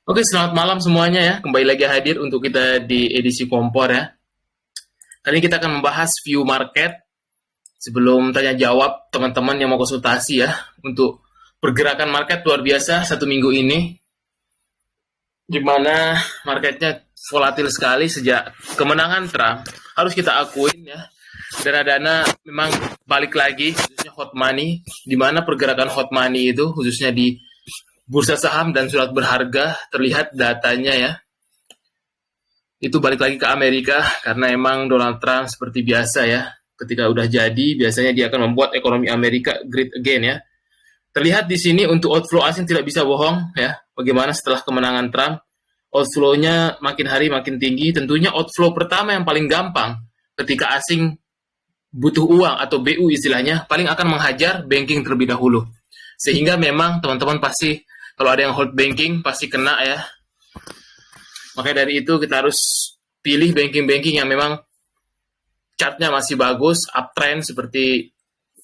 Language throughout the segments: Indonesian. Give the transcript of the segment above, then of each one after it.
Oke, selamat malam semuanya ya. Kembali lagi hadir untuk kita di edisi Kompor ya. Kali ini kita akan membahas view market sebelum tanya jawab teman-teman yang mau konsultasi ya. Untuk pergerakan market luar biasa satu minggu ini, di mana marketnya volatil sekali sejak kemenangan Trump. Harus kita akuin ya. Dana-dana memang balik lagi, khususnya hot money, di mana pergerakan hot money itu khususnya di bursa saham dan surat berharga terlihat datanya ya. Itu balik lagi ke Amerika karena emang Donald Trump seperti biasa ya, ketika udah jadi biasanya dia akan membuat ekonomi Amerika great again ya. Terlihat di sini untuk outflow asing tidak bisa bohong ya. Bagaimana setelah kemenangan Trump, outflow-nya makin hari makin tinggi. Tentunya outflow pertama yang paling gampang ketika asing butuh uang atau BU istilahnya, paling akan menghajar banking terlebih dahulu. Sehingga memang teman-teman pasti kalau ada yang hold banking pasti kena ya. Makanya dari itu kita harus pilih banking-banking yang memang chartnya masih bagus, uptrend seperti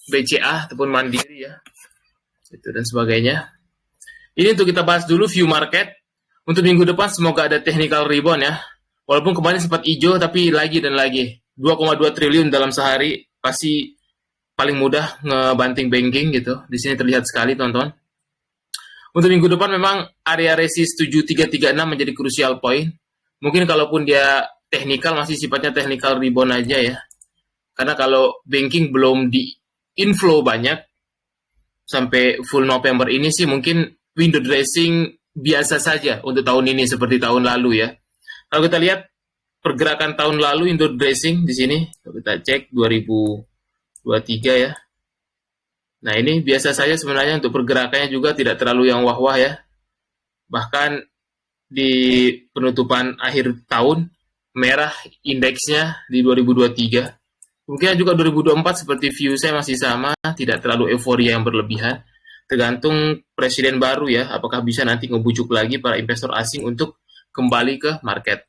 BCA ataupun Mandiri ya, itu dan sebagainya. Ini untuk kita bahas dulu view market. Untuk minggu depan semoga ada technical rebound ya. Walaupun kemarin sempat hijau tapi lagi dan lagi. 2,2 triliun dalam sehari pasti paling mudah ngebanting banking gitu. Di sini terlihat sekali teman-teman. Untuk minggu depan memang area resist 7336 menjadi crucial point. Mungkin kalaupun dia technical masih sifatnya technical rebound aja ya. Karena kalau banking belum di inflow banyak sampai full November ini sih mungkin window dressing biasa saja untuk tahun ini seperti tahun lalu ya. Kalau kita lihat pergerakan tahun lalu window dressing di sini, kalau kita cek 2023 ya. Nah ini biasa saja sebenarnya untuk pergerakannya juga tidak terlalu yang wah-wah ya. Bahkan di penutupan akhir tahun, merah indeksnya di 2023. Mungkin juga 2024 seperti view saya masih sama, tidak terlalu euforia yang berlebihan. Tergantung presiden baru ya, apakah bisa nanti ngebujuk lagi para investor asing untuk kembali ke market.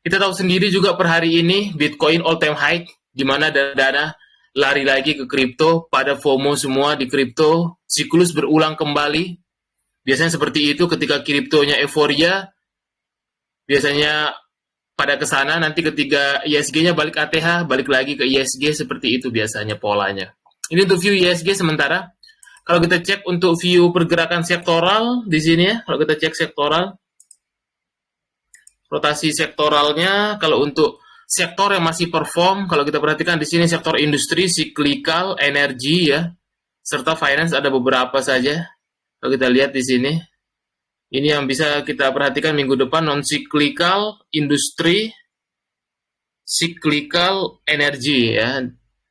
Kita tahu sendiri juga per hari ini Bitcoin all time high, di mana dana lari lagi ke kripto, pada FOMO semua di kripto, siklus berulang kembali. Biasanya seperti itu ketika kriptonya euforia, biasanya pada kesana nanti ketika ISG-nya balik ATH, balik lagi ke ISG seperti itu biasanya polanya. Ini untuk view ISG sementara. Kalau kita cek untuk view pergerakan sektoral di sini ya, kalau kita cek sektoral, rotasi sektoralnya kalau untuk sektor yang masih perform, kalau kita perhatikan di sini sektor industri, cyclical, energi ya, serta finance ada beberapa saja. Kalau kita lihat di sini, ini yang bisa kita perhatikan minggu depan, non-cyclical, industri, cyclical, energi ya.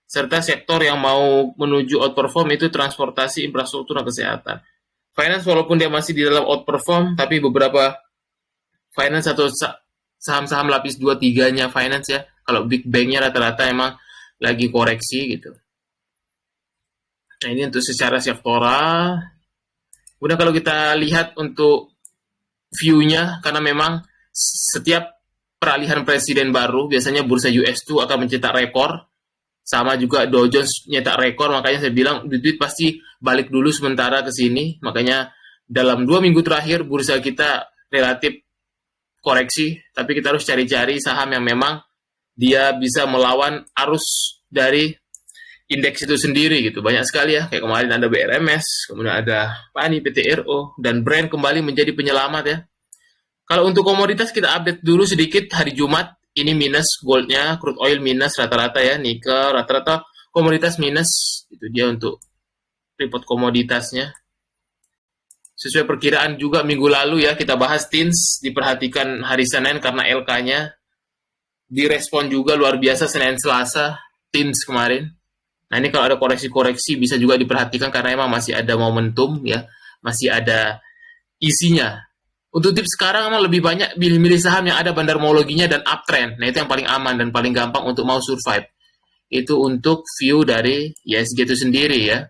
Serta sektor yang mau menuju outperform itu transportasi, infrastruktur, dan kesehatan. Finance walaupun dia masih di dalam outperform, tapi beberapa finance atau saham-saham lapis 2-3-nya finance ya. Kalau big bank-nya rata-rata emang lagi koreksi gitu. Nah ini untuk secara sektoral. Udah kalau kita lihat untuk view-nya, karena memang setiap peralihan presiden baru, biasanya bursa US itu akan mencetak rekor. Sama juga Dow Jones nyetak rekor, makanya saya bilang duit pasti balik dulu sementara ke sini. Makanya dalam 2 minggu terakhir bursa kita relatif koreksi, tapi kita harus cari-cari saham yang memang dia bisa melawan arus dari indeks itu sendiri gitu. Banyak sekali ya, kayak kemarin ada BRMS, kemudian ada PANI, PTRO, dan Brand kembali menjadi penyelamat ya. Kalau untuk komoditas kita update dulu sedikit hari Jumat, ini minus goldnya, crude oil minus rata-rata ya, nikel rata-rata komoditas minus, itu dia untuk report komoditasnya. Sesuai perkiraan juga minggu lalu ya, kita bahas TINS, diperhatikan hari Senin karena LK-nya direspon juga luar biasa Senin Selasa, TINS kemarin. Nah ini kalau ada koreksi-koreksi bisa juga diperhatikan karena emang masih ada momentum ya, masih ada isinya. Untuk tips sekarang emang lebih banyak milih-milih saham yang ada bandarmologinya dan uptrend. Nah itu yang paling aman dan paling gampang untuk mau survive. Itu untuk view dari ISG itu sendiri ya.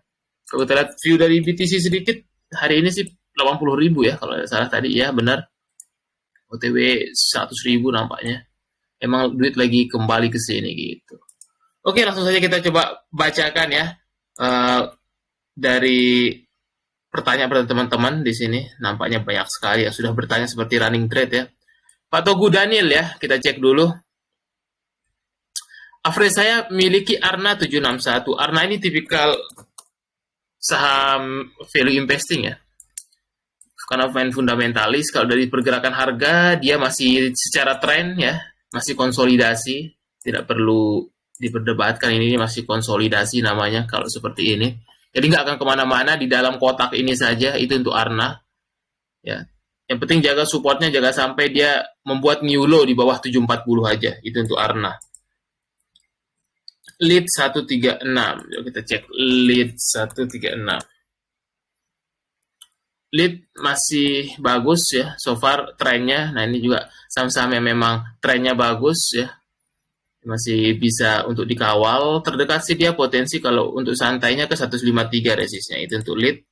Kalau kita lihat view dari BTC sedikit, hari ini sih 80.000 ya kalau tidak salah tadi ya, benar. OTW 100.000 nampaknya. Emang duit lagi kembali ke sini gitu. Oke, langsung saja kita coba bacakan ya dari pertanyaan pada teman-teman di sini. Nampaknya banyak sekali yang sudah bertanya seperti running trade ya. Pak Togu Daniel ya, kita cek dulu. Average saya miliki Arna 761. Arna ini tipikal saham value investing ya. Karena main fundamentalis, kalau dari pergerakan harga, dia masih secara tren ya, masih konsolidasi. Tidak perlu diperdebatkan, ini masih konsolidasi namanya kalau seperti ini. Jadi nggak akan kemana-mana di dalam kotak ini saja, itu untuk Arna. Ya. Yang penting jaga supportnya, jaga sampai dia membuat new low di bawah 740 aja. Itu untuk Arna. Lead 136. Yuk kita cek lead 136. Lead masih bagus ya, so far trennya. Nah ini juga saham-saham yang memang trennya bagus ya. Masih bisa untuk dikawal. Terdekat sih dia potensi kalau untuk santainya ke 153 resistnya. Itu untuk lead.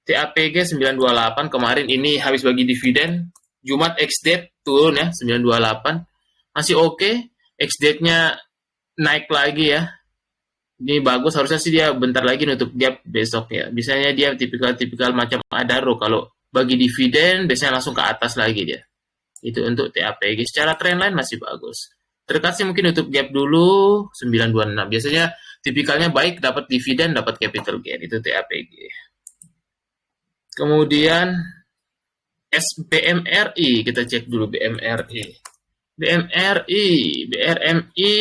TAPG 928 kemarin ini habis bagi dividen. Jumat ex-date turun ya 928. Masih oke. Ex-date-nya naik lagi ya. Ini bagus, harusnya sih dia bentar lagi nutup gap besok ya. Biasanya dia tipikal macam Adaro, kalau bagi dividen biasanya langsung ke atas lagi dia. Itu untuk TAPG. Secara trendline masih bagus. Terdekat sih mungkin nutup gap dulu 926. Biasanya tipikalnya baik, dapat dividen, dapat capital gain. Itu TAPG. Kemudian SBMRI, kita cek dulu BMRI. BRMI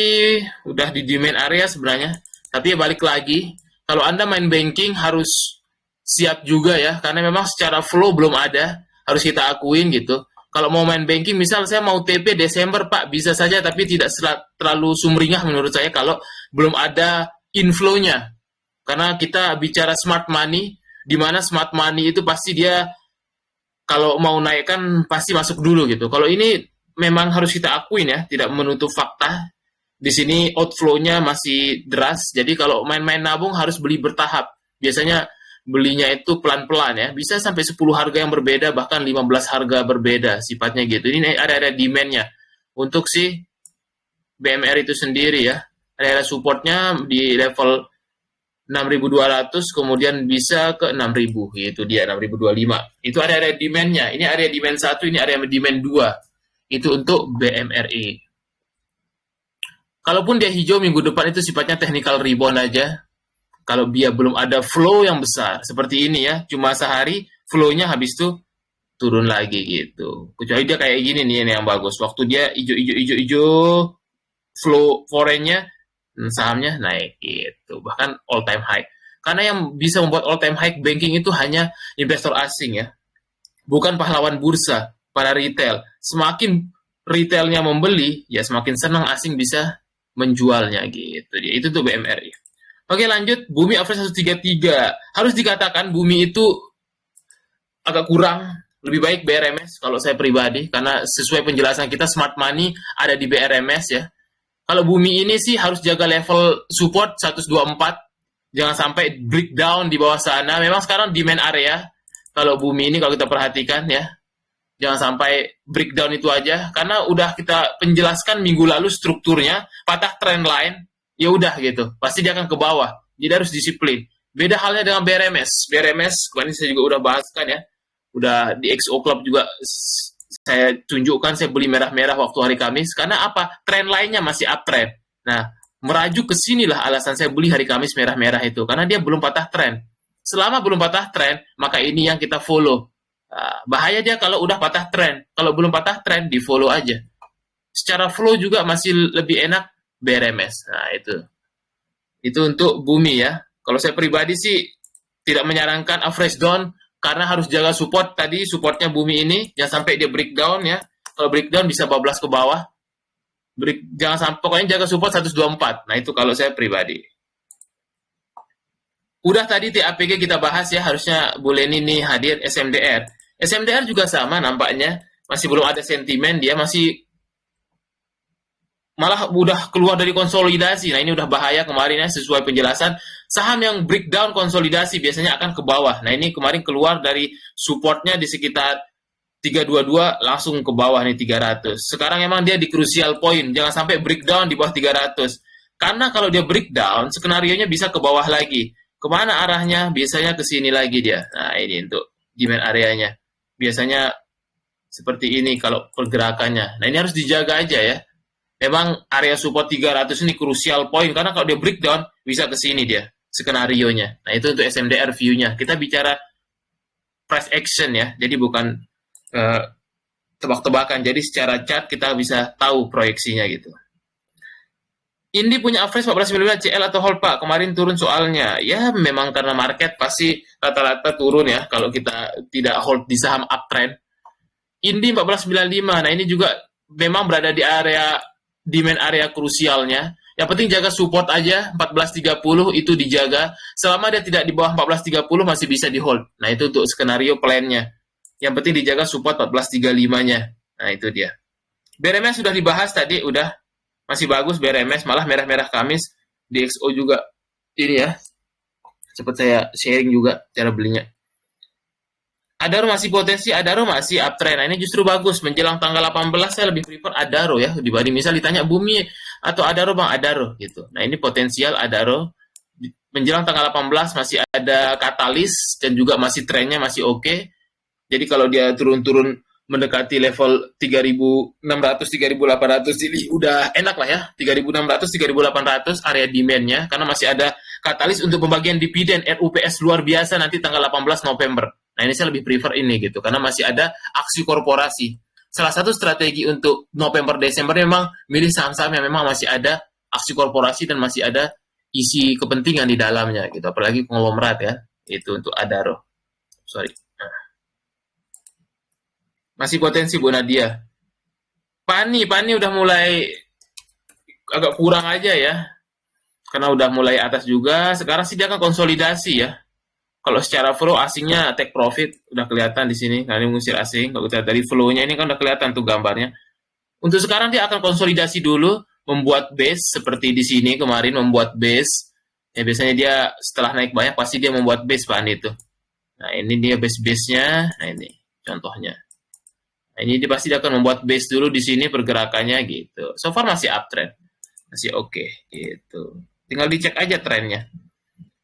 udah di demand area sebenarnya, tapi ya balik lagi, kalau Anda main banking harus siap juga ya, karena memang secara flow belum ada, harus kita akuin gitu. Kalau mau main banking, misal saya mau TP Desember Pak, bisa saja, tapi tidak terlalu sumringah menurut saya kalau belum ada inflow-nya. Karena kita bicara smart money, di mana smart money itu pasti dia kalau mau naikkan pasti masuk dulu gitu. Kalau ini memang harus kita akuin ya, tidak menutup fakta. Di sini outflow-nya masih deras, jadi kalau main-main nabung harus beli bertahap. Biasanya belinya itu pelan-pelan ya, bisa sampai 10 harga yang berbeda, bahkan 15 harga berbeda sifatnya gitu. Ini ada demand-nya. Untuk si BMR itu sendiri ya, ada support-nya di level 6.200, kemudian bisa ke 6.000, itu dia 6.025. Itu area demand-nya. Ini area demand 1, ini area demand 2. Itu untuk BMRI. Kalaupun dia hijau minggu depan itu sifatnya technical rebound aja. Kalau dia belum ada flow yang besar seperti ini ya, cuma sehari flow-nya habis itu turun lagi gitu. Kecuali dia kayak gini nih yang bagus. Waktu dia hijau, flow foreign-nya, sahamnya naik gitu, bahkan all time high. Karena yang bisa membuat all time high banking itu hanya investor asing ya, bukan pahlawan bursa, para retail. Semakin retailnya membeli, ya semakin senang asing bisa menjualnya gitu. Itu tuh BMRI. Oke lanjut, Bumi average 133. Harus dikatakan Bumi itu agak kurang, lebih baik BRMS kalau saya pribadi, karena sesuai penjelasan kita smart money ada di BRMS ya. Kalau Bumi ini sih harus jaga level support 124, jangan sampai breakdown di bawah sana. Memang sekarang demand area, kalau Bumi ini kalau kita perhatikan ya, jangan sampai breakdown itu aja, karena udah kita penjelaskan minggu lalu strukturnya, patah trend line, ya udah gitu, pasti dia akan ke bawah. Jadi harus disiplin. Beda halnya dengan BRMS. BRMS, kemarin saya juga udah bahas kan ya, udah di XO Club juga saya tunjukkan, saya beli merah-merah waktu hari Kamis, karena apa? Tren lainnya masih uptrend. Nah, merajuk ke sinilah alasan saya beli hari Kamis merah-merah itu, karena dia belum patah tren. Selama belum patah tren, maka ini yang kita follow. Bahaya dia kalau udah patah tren. Kalau belum patah tren, di follow aja. Secara flow juga masih lebih enak BRMS. Nah, itu. Itu untuk Bumi ya. Kalau saya pribadi sih tidak menyarankan average down, karena harus jaga support tadi, supportnya Bumi ini, jangan sampai dia breakdown ya. Kalau breakdown bisa bablas ke bawah. Jangan sampai, pokoknya jaga support 124. Nah itu kalau saya pribadi. Udah tadi TAPG kita bahas ya, harusnya bulan ini hadir SMDR. SMDR juga sama nampaknya, masih belum ada sentimen, dia masih malah udah keluar dari konsolidasi. Nah ini udah bahaya kemarin ya, sesuai penjelasan. Saham yang breakdown konsolidasi biasanya akan ke bawah. Nah ini kemarin keluar dari supportnya di sekitar 322, langsung ke bawah nih 300. Sekarang emang dia di crucial point, jangan sampai breakdown di bawah 300. Karena kalau dia breakdown, skenario-nya bisa ke bawah lagi. Kemana arahnya? Biasanya ke sini lagi dia. Nah, ini untuk demand areanya. Biasanya seperti ini kalau pergerakannya. Nah, ini harus dijaga aja ya. Memang area support 300 ini crucial point karena kalau dia breakdown bisa ke sini dia skenario-nya. Nah, itu untuk SMDR view-nya. Kita bicara price action ya. Jadi bukan uh, tebak-tebakan. Jadi secara chart kita bisa tahu proyeksinya gitu. Indi punya average 14.9 CL atau hold Pak? Kemarin turun soalnya. Ya memang karena market pasti rata-rata turun ya kalau kita tidak hold di saham uptrend. Indi 14.95. Nah, ini juga memang berada di area demand area krusialnya. Yang penting jaga support aja 14.30 itu dijaga. Selama dia tidak di bawah 14.30 masih bisa di hold. Nah, itu untuk skenario plan-nya. Yang penting dijaga support 14.35-nya. Nah, itu dia. BRMS sudah dibahas tadi, udah masih bagus BRMS, malah merah-merah Kamis. DXO juga ini ya. Cepat saya sharing juga cara belinya. Adaro masih potensi, Adaro masih uptrend. Nah, ini justru bagus. Menjelang tanggal 18 saya lebih prefer Adaro ya dibanding misal ditanya Bumi atau Adaro Bang, Adaro gitu. Nah, ini potensial Adaro. Menjelang tanggal 18 masih ada katalis dan juga masih trennya masih oke. Jadi kalau dia turun-turun mendekati level 3.600 3.800 ini udah enak lah ya. 3.600 3.800 area demand-nya karena masih ada katalis untuk pembagian dividen RUPS luar biasa nanti tanggal 18 November. Nah, ini saya lebih prefer ini gitu karena masih ada aksi korporasi. Salah satu strategi untuk November Desember memang milih saham-saham yang memang masih ada aksi korporasi dan masih ada isi kepentingan di dalamnya gitu. Apalagi konglomerat ya. Itu untuk Adaro. Sorry. Masih potensi Bu Nadia. Pani udah mulai agak kurang aja ya. Karena udah mulai atas juga. Sekarang sih dia akan konsolidasi ya. Kalau secara flow asingnya take profit udah kelihatan di sini. Kali mengusir asing. Kalau kita dari flow-nya ini kan udah kelihatan tuh gambarnya. Untuk sekarang dia akan konsolidasi dulu, membuat base seperti di sini kemarin membuat base. Ya biasanya dia setelah naik banyak pasti dia membuat base Pak itu. Nah, ini dia base-base-nya. Nah, ini contohnya. Nah, ini dia pasti akan membuat base dulu di sini pergerakannya gitu. So far masih uptrend, masih oke gitu. Tinggal dicek aja trennya.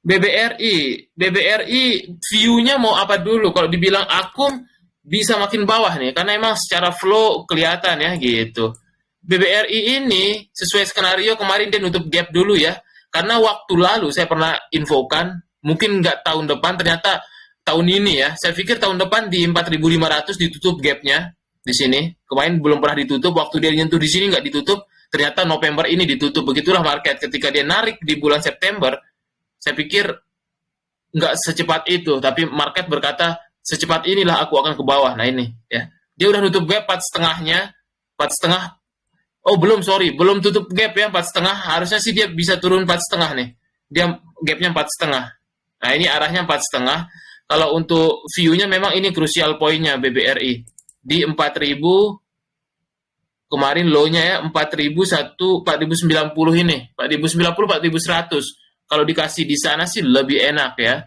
BBRI view-nya mau apa dulu? Kalau dibilang akum bisa makin bawah nih, karena emang secara flow kelihatan ya gitu. BBRI ini sesuai skenario kemarin dia nutup gap dulu ya, karena waktu lalu saya pernah infokan, mungkin nggak tahun depan, ternyata tahun ini ya. Saya pikir tahun depan di 4.500 ditutup gapnya di sini. Kemarin belum pernah ditutup, waktu dia nyentuh di sini nggak ditutup, ternyata November ini ditutup. Begitulah market ketika dia narik di bulan September. Saya pikir nggak secepat itu, tapi market berkata secepat inilah aku akan ke bawah. Nah ini ya, dia udah nutup gap 4,5-nya, 4,5. Oh belum, sorry, belum tutup gap ya 4,5. Harusnya sih dia bisa turun 4,5 nih. Dia gapnya 4,5. Nah ini arahnya 4,5. Kalau untuk view-nya memang ini krusial poinnya BBRI di 4.000. Kemarin low-nya ya 4.090 ini, 4.090 4.100. Kalau dikasih di sana sih lebih enak ya.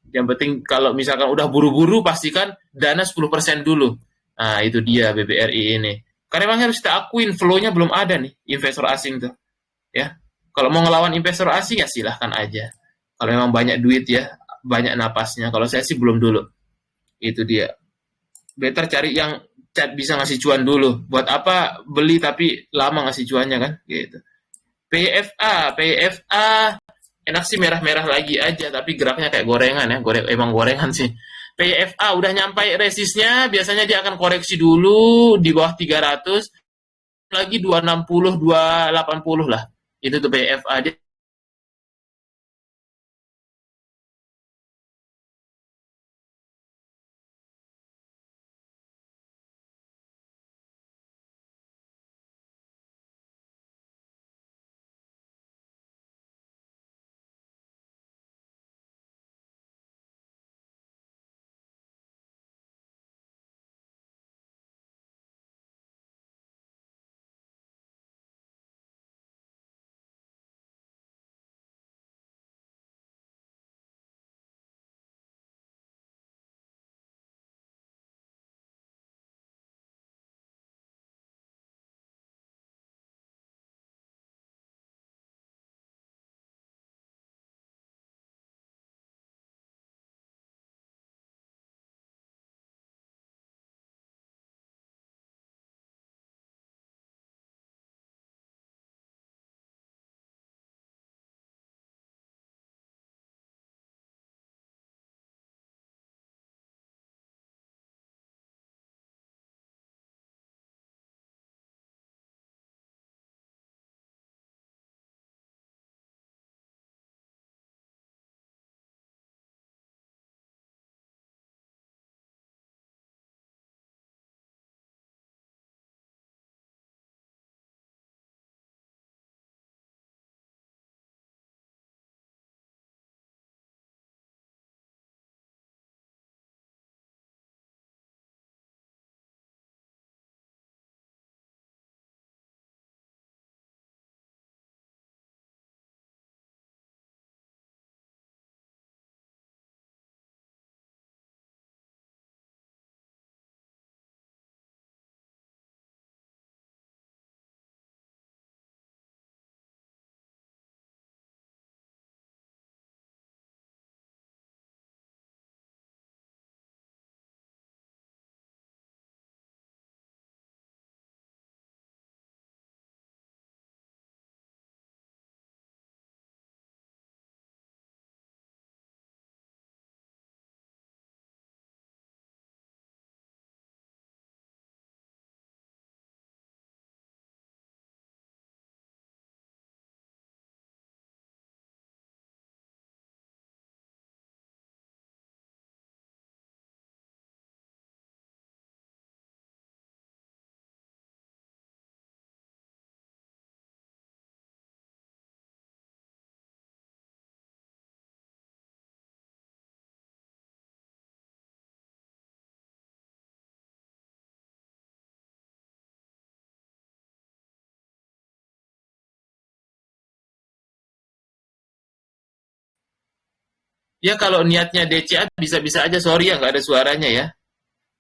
Yang penting kalau misalkan udah buru-buru pastikan dana 10% dulu. Nah, itu dia BBRI ini. Karena memang harus kita akuin flow-nya belum ada nih investor asing tuh. Ya. Kalau mau ngelawan investor asing ya silahkan aja. Kalau memang banyak duit ya, banyak napasnya. Kalau saya sih belum dulu. Itu dia. Better cari yang cat bisa ngasih cuan dulu. Buat apa beli tapi lama ngasih cuannya kan? Gitu. PFA enak sih merah-merah lagi aja tapi geraknya kayak gorengan ya, emang gorengan sih. PFA udah nyampe resistnya, biasanya dia akan koreksi dulu di bawah 300 lagi 260 280 lah. Itu tuh PFA dia Ya kalau niatnya DCA bisa-bisa aja, sorry ya nggak ada suaranya ya.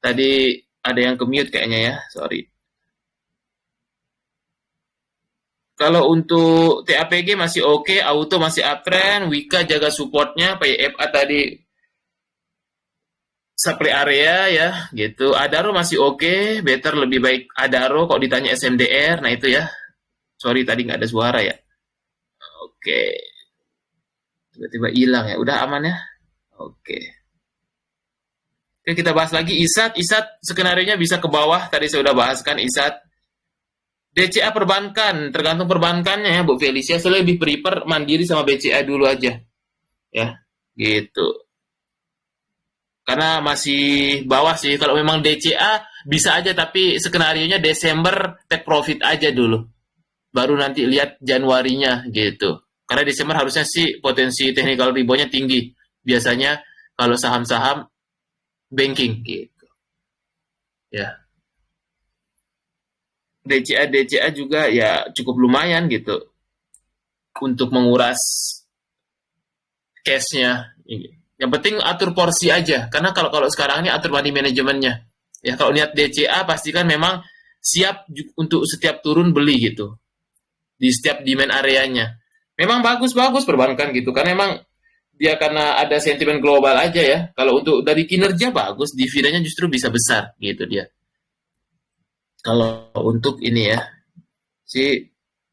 Tadi ada yang ke-mute kayaknya ya, sorry. Kalau untuk TAPG masih oke, auto masih uptrend, Wika jaga supportnya, PYFA tadi supply area ya, gitu. Adaro masih oke, better lebih baik Adaro kok ditanya SMDR, nah itu ya. Sorry tadi nggak ada suara ya. Oke, tiba-tiba hilang ya. Udah aman ya? Oke. Oke, kita bahas lagi ISAT. ISAT skenario-nya bisa ke bawah. Tadi saya udah bahas kan ISAT. DCA perbankan, tergantung perbankannya ya Bu Felicia. Saya lebih prefer Mandiri sama BCA dulu aja. Ya, gitu. Karena masih bawah sih. Kalau memang DCA bisa aja, tapi skenario-nya Desember take profit aja dulu. Baru nanti lihat Januarinya gitu. Karena Desember harusnya sih potensi technical rebound-nya tinggi. Biasanya kalau saham-saham banking gitu. Ya. DCA juga ya cukup lumayan gitu untuk menguras cash-nya. Yang penting atur porsi aja. Karena kalau kalau sekarang ini atur money manajemennya. Ya kalau niat DCA pastikan memang siap untuk setiap turun beli gitu di setiap demand areanya. Memang bagus-bagus perbankan gitu karena memang dia karena ada sentimen global aja ya. Kalau untuk dari kinerja bagus, dividennya justru bisa besar gitu dia. Kalau untuk ini ya, si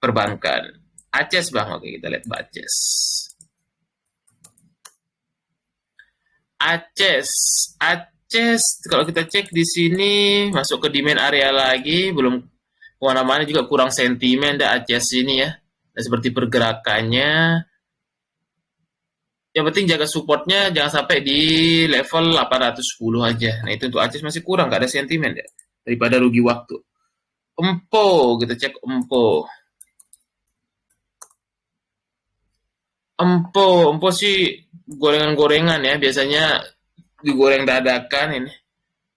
perbankan. Aces Bang, oke kita lihat Aces. Aces, Aces kalau kita cek di sini masuk ke demand area lagi, belum kemana-mana juga kurang sentimen dah Aces ini ya. Dan seperti pergerakannya, yang penting jaga supportnya jangan sampai di level 810 aja. Nah itu untuk Aces masih kurang, nggak ada sentimen ya. Daripada rugi waktu. Empo, kita cek Empo. Empo sih gorengan-gorengan ya, biasanya digoreng dadakan ini.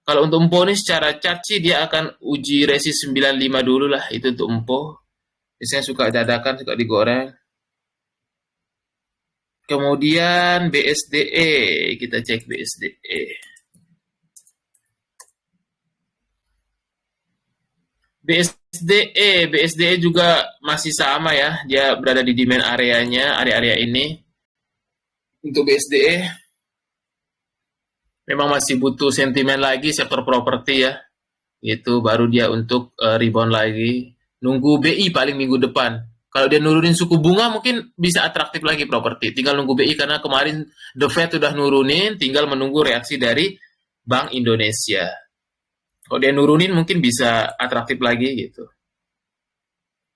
Kalau untuk Empo ini secara chart sih dia akan uji resist 95 dulu lah, itu untuk Empo. Biasanya suka dadakan, suka digoreng. Kemudian BSDE, kita cek BSDE. BSDE juga masih sama ya, dia berada di demand areanya, area-area ini. Untuk BSDE memang masih butuh sentimen lagi sektor properti ya. Itu baru dia untuk rebound lagi. Nunggu BI paling minggu depan. Kalau dia nurunin suku bunga mungkin bisa atraktif lagi properti. Tinggal nunggu BI karena kemarin The Fed sudah nurunin, tinggal menunggu reaksi dari Bank Indonesia. Kalau dia nurunin mungkin bisa atraktif lagi gitu.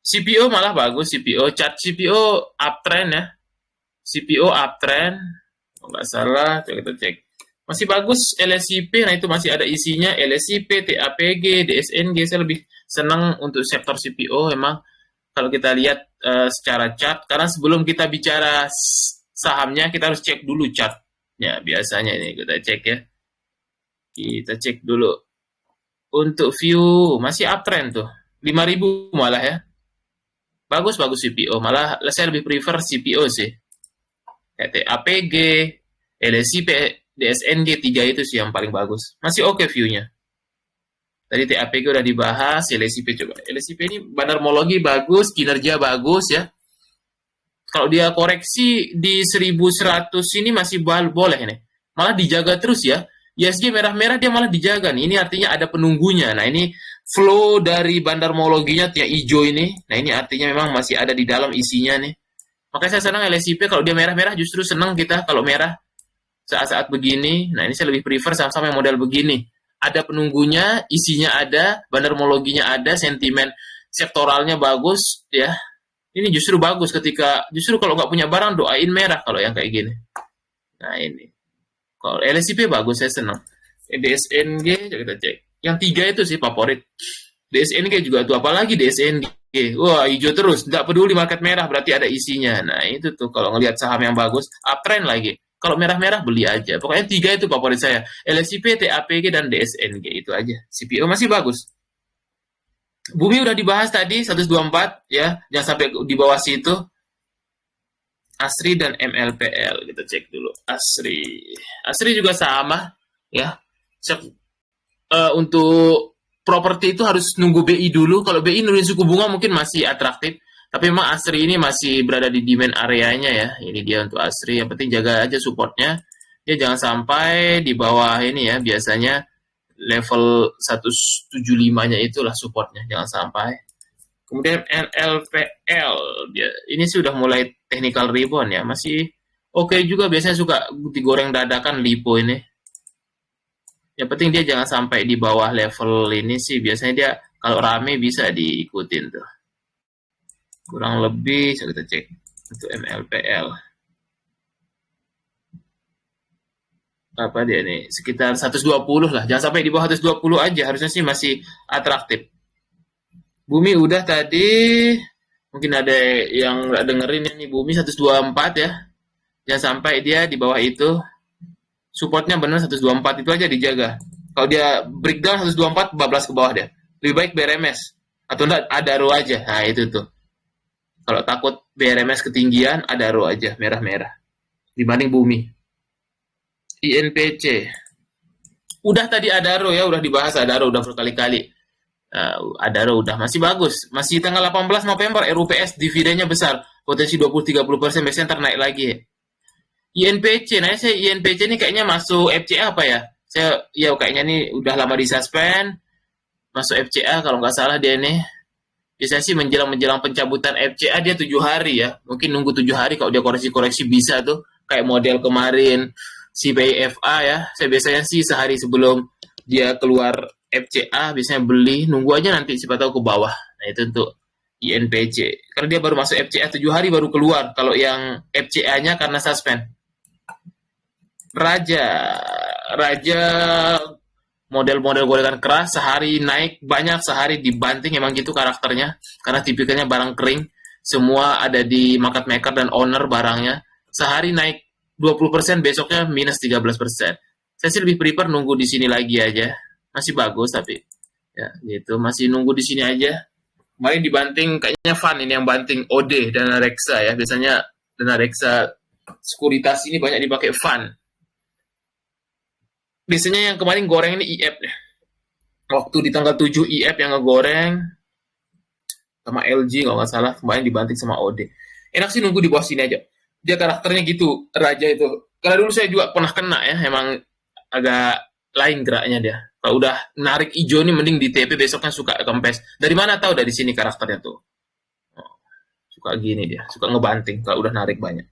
CPO malah bagus, CPO chart CPO uptrend ya. CPO uptrend, kalau nggak salah, coba kita cek. Masih bagus LSIP, nah itu masih ada isinya LSIP, TAPG, DSNG. Saya lebih senang untuk sektor CPO memang kalau kita lihat secara chart. Karena sebelum kita bicara sahamnya, kita harus cek dulu chartnya. Biasanya ini kita cek ya. Kita cek dulu. Untuk view masih uptrend tuh, 5.000 malah ya. Bagus-bagus CPO, malah saya lebih prefer CPO sih. TAPG, LSIP, DSNG 3 itu sih yang paling bagus. Masih oke view-nya. Tadi TAPG udah dibahas, LSIP coba. LSIP ini bandarmologi bagus, kinerja bagus ya. Kalau dia koreksi di 1100 ini masih boleh nih. Malah dijaga terus ya. ISG merah-merah dia malah dijaga nih. Ini artinya ada penunggunya. Nah ini flow dari bandarmologinya yang hijau ini. Nah ini artinya memang masih ada di dalam isinya nih. Makanya saya senang LSIP kalau dia merah-merah justru senang kita kalau merah saat-saat begini. Nah ini saya lebih prefer saham-saham yang model begini. Ada penunggunya, isinya ada, bandarmologinya ada, sentimen sektoralnya bagus ya. Ini justru bagus ketika justru kalau nggak punya barang doain merah kalau yang kayak gini. Nah ini kalau LSIP bagus saya senang. DSNG kita cek. Yang 3 itu sih favorit. DSNG juga tuh apalagi DSNG. Wah hijau terus. Nggak peduli market merah berarti ada isinya. Nah itu tuh kalau ngelihat saham yang bagus uptrend lagi. Kalau merah-merah beli aja. Pokoknya 3 itu favorit saya. LSIP, TAPG dan DSNG itu aja. CPO masih bagus. Bumi udah dibahas tadi 124 ya, jangan sampai di bawah situ. ASRI dan MLPL. Kita cek dulu. ASRI juga sama ya. Untuk properti itu harus nunggu BI dulu. Kalau BI nurunin suku bunga mungkin masih atraktif. Tapi memang ASRI ini masih berada di demand areanya ya. Ini dia untuk ASRI. Yang penting jaga aja supportnya. Dia jangan sampai di bawah ini ya. Biasanya level 175-nya itulah supportnya. Jangan sampai. Kemudian NLPL. Ini sudah mulai technical rebound ya. Masih oke juga. Biasanya suka digoreng dadakan lipo ini. Yang penting dia jangan sampai di bawah level ini sih. Biasanya dia kalau rame bisa diikutin tuh. Kurang lebih, kita cek untuk MLPL. Apa dia nih? Sekitar 120 lah. Jangan sampai di bawah 120 aja. Harusnya sih masih atraktif. Bumi udah tadi. Mungkin ada yang nggak dengerin ya nih. Bumi 124 ya. Jangan sampai dia di bawah itu. Supportnya benar 124 itu aja dijaga. Kalau dia breakdown 124, bablas ke bawah dia. Lebih baik BRMS. Atau enggak, Adaro aja. Nah, itu tuh. Kalau takut BRMS ketinggian, Adaro aja, merah-merah. Dibanding bumi. INPC. Udah tadi Adaro ya, udah dibahas Adaro, udah berkali-kali. Adaro udah, masih bagus. Masih tanggal 18 November, RUPS, dividennya besar. Potensi 20-30%, biasanya ntar naik lagi. INPC, nah saya INPC ini kayaknya masuk FCA apa ya? Saya ya kayaknya nih udah lama di suspend, masuk FCA kalau nggak salah dia nih. Biasanya sih menjelang pencabutan FCA dia 7 hari ya. Mungkin nunggu 7 hari kalau dia koreksi-koreksi bisa tuh. Kayak model kemarin si PIFA ya. Saya biasanya sih sehari sebelum dia keluar FCA biasanya beli, nunggu aja nanti siapa tahu ke bawah. Nah itu untuk INPC. Karena dia baru masuk FCA 7 hari baru keluar. Kalau yang FCA-nya karena suspend. Raja model-model gorengan keras sehari naik banyak, sehari dibanting, emang gitu karakternya karena tipikalnya barang kering, semua ada di market maker dan owner barangnya. Sehari naik 20%, besoknya minus 13%. Saya sih lebih prefer nunggu di sini lagi aja, masih bagus tapi ya gitu, masih nunggu di sini aja. Kemarin dibanting kayaknya Fun ini yang banting OD dan Reksa ya, biasanya dan Reksa sekuritas ini banyak dipakai Fun. Biasanya yang kemarin goreng ini IF ya. Waktu di tanggal 7 IF yang ngegoreng sama LG kalau nggak salah, kemarin dibanting sama OD. Enak sih nunggu di bawah sini aja. Dia karakternya gitu, Raja itu. Karena dulu saya juga pernah kena ya, emang agak lain geraknya dia. Kalau udah narik hijau nih mending di TP, besoknya suka kempes. Dari mana tahu, dari sini karakternya tuh. Suka gini dia, suka ngebanting kalau udah narik banyak.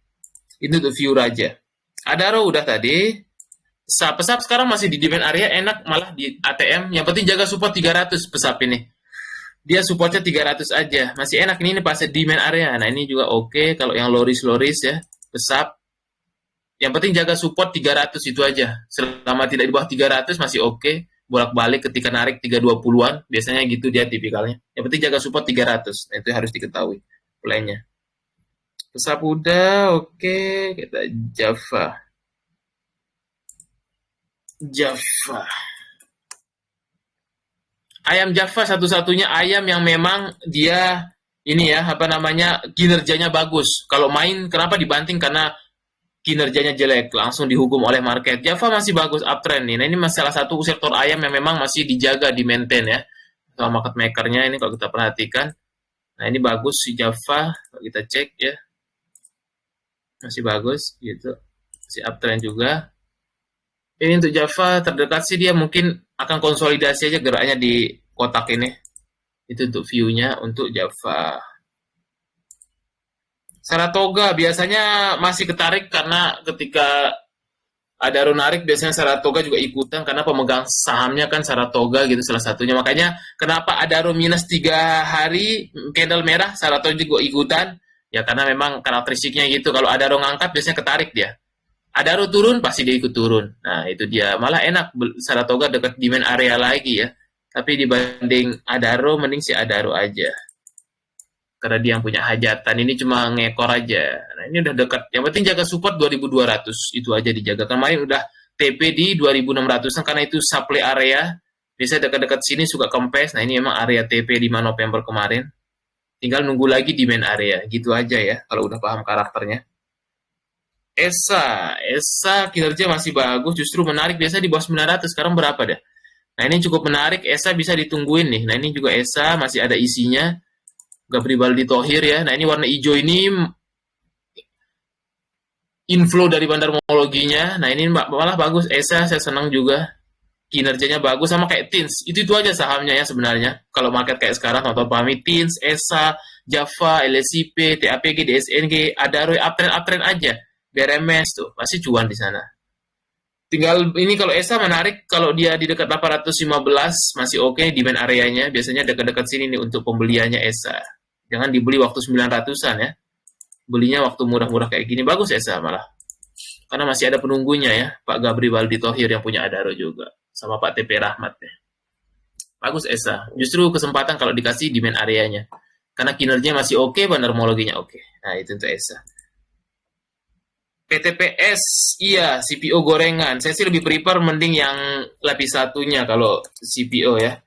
Itu tuh view Raja. Adaro udah tadi. Pesap sekarang masih di demand area, enak malah di ATM. Yang penting jaga support 300 pesap ini. Dia supportnya 300 aja. Masih enak ini pas demand area. Nah ini juga oke. Kalau yang loris ya, pesap. Yang penting jaga support 300 itu aja. Selama tidak di bawah 300 masih oke. Bolak-balik ketika narik 320-an. Biasanya gitu dia tipikalnya. Yang penting jaga support 300. Nah, itu harus diketahui plan-nya. Pesap udah, oke. Kita Java. Ayam Java satu-satunya ayam yang memang dia ini ya, apa namanya, kinerjanya bagus. Kalau main kenapa dibanting, karena kinerjanya jelek, langsung dihukum oleh market. Java masih bagus, uptrend nih. Nah, ini salah satu sektor ayam yang memang masih dijaga, di maintain ya. Sama market makernya ini kalau kita perhatikan. Nah, ini bagus si Java, kalau kita cek ya. Masih bagus gitu. Masih uptrend juga. Ini untuk Java terdekat sih dia mungkin akan konsolidasi aja geraknya di kotak ini. Itu untuk view-nya untuk Java. Saratoga biasanya masih ketarik karena ketika ada narik biasanya Saratoga juga ikutan karena pemegang sahamnya kan Saratoga gitu salah satunya. Makanya kenapa Adaro minus 3 hari candle merah, Saratoga juga ikutan. Ya karena memang karakteristiknya gitu. Kalau Adaro ngangkat biasanya ketarik dia. Adaro turun, pasti dia ikut turun. Nah, itu dia. Malah enak, Saratoga dekat demand area lagi ya. Tapi dibanding Adaro, mending si Adaro aja. Karena dia yang punya hajatan, ini cuma ngekor aja. Nah, ini udah dekat. Yang penting jaga support 2200, itu aja dijaga. Kemarin udah TP di 2600, karena itu supply area. Biasanya dekat-dekat sini suka kempes. Nah, ini memang area TP 5 November kemarin. Tinggal nunggu lagi demand area. Gitu aja ya, kalau udah paham karakternya. ESA kinerja masih bagus, justru menarik, biasa di bawah 900, sekarang berapa dah? Nah ini cukup menarik, ESA bisa ditungguin nih. Nah ini juga ESA masih ada isinya, Garibaldi Thohir ya. Nah ini warna hijau ini inflow dari bandarmologinya. Nah ini malah bagus, ESA saya senang juga. Kinerjanya bagus sama kayak Teens. Itu aja sahamnya ya sebenarnya. Kalau market kayak sekarang, tonton pahami Teens, ESA, Java, LSIP, TAPG, DSNG, Adaroy, uptrend aja. BRMS tuh, pasti cuan di sana. Tinggal ini kalau ESA menarik, kalau dia di dekat 815 masih oke, demand areanya. Biasanya dekat-dekat sini nih untuk pembeliannya ESA. Jangan dibeli waktu 900-an ya. Belinya waktu murah-murah kayak gini, bagus ESA malah. Karena masih ada penunggunya ya, Pak Garibaldi Thohir yang punya Adaro juga. Sama Pak TP Rahmat ya. Bagus ESA. Justru kesempatan kalau dikasih demand areanya. Karena kinerjanya masih oke, bandarmologinya oke. Nah, itu untuk ESA. PTPS, iya, CPO gorengan. Saya sih lebih prefer mending yang lapis satunya kalau CPO ya.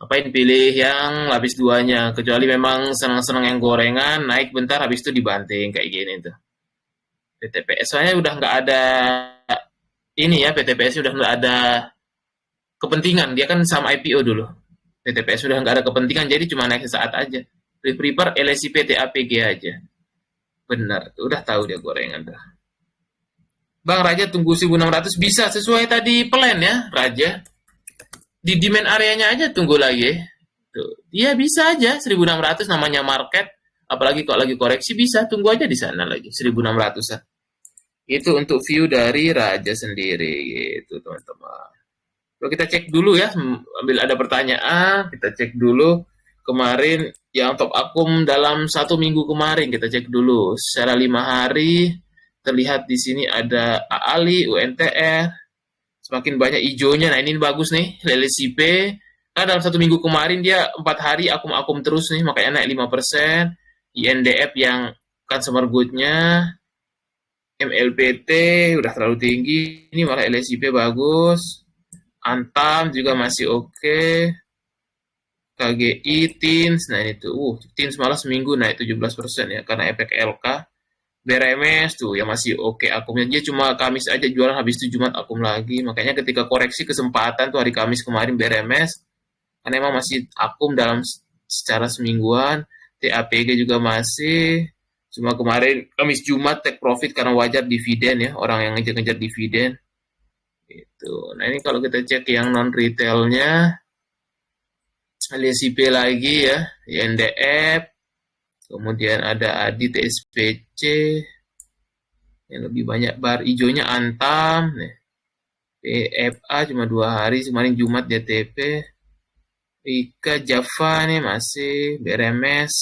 Ngapain pilih yang lapis duanya? Kecuali memang senang-senang yang gorengan, naik bentar, habis itu dibanting kayak gini tuh. PTPS soalnya udah nggak ada ini ya, PTPS udah nggak ada kepentingan, dia kan sama IPO dulu. PTPS sudah nggak ada kepentingan, jadi cuma naik sesaat aja. Prepare LSI PTAPG aja. Benar, udah tahu dia gorengan dah. Bang Raja tunggu 1600 bisa sesuai tadi plan ya, Raja. Di demand areanya aja tunggu lagi. Tuh. Dia bisa aja 1600 namanya market, apalagi kalau lagi koreksi bisa tunggu aja di sana lagi 1600-an. Itu untuk view dari Raja sendiri gitu, teman-teman. Kalau kita cek dulu ya, ambil ada pertanyaan, kita cek dulu kemarin yang top akum dalam 1 minggu kemarin, kita cek dulu secara 5 hari, terlihat di sini ada AALI, UNTR, semakin banyak hijaunya. Nah ini bagus nih, LSIP, nah dalam 1 minggu kemarin dia 4 hari akum-akum terus nih, makanya naik 5%, INDF yang consumer good-nya, MLPT udah terlalu tinggi, ini malah LSIP bagus, Antam juga masih oke. KGI, Teens, nah ini tuh, Teens malah seminggu naik 17% ya, karena efek LK. BRMS tuh, yang masih oke akumnya, dia cuma Kamis aja jualan, habis itu Jumat akum lagi, makanya ketika koreksi kesempatan tuh hari Kamis kemarin BRMS, karena emang masih akum dalam secara semingguan, TAPG juga masih, cuma kemarin Kamis Jumat take profit karena wajar dividen ya, orang yang ngejar-ngejar dividen. Gitu. Nah ini kalau kita cek yang non retailnya, LSIP lagi ya, INDF, kemudian ada ADI TSPC, yang lebih banyak bar hijaunya Antam, nih. PFA cuma 2 hari, kemarin Jumat DTP, Ika Java nih masih, BRMS,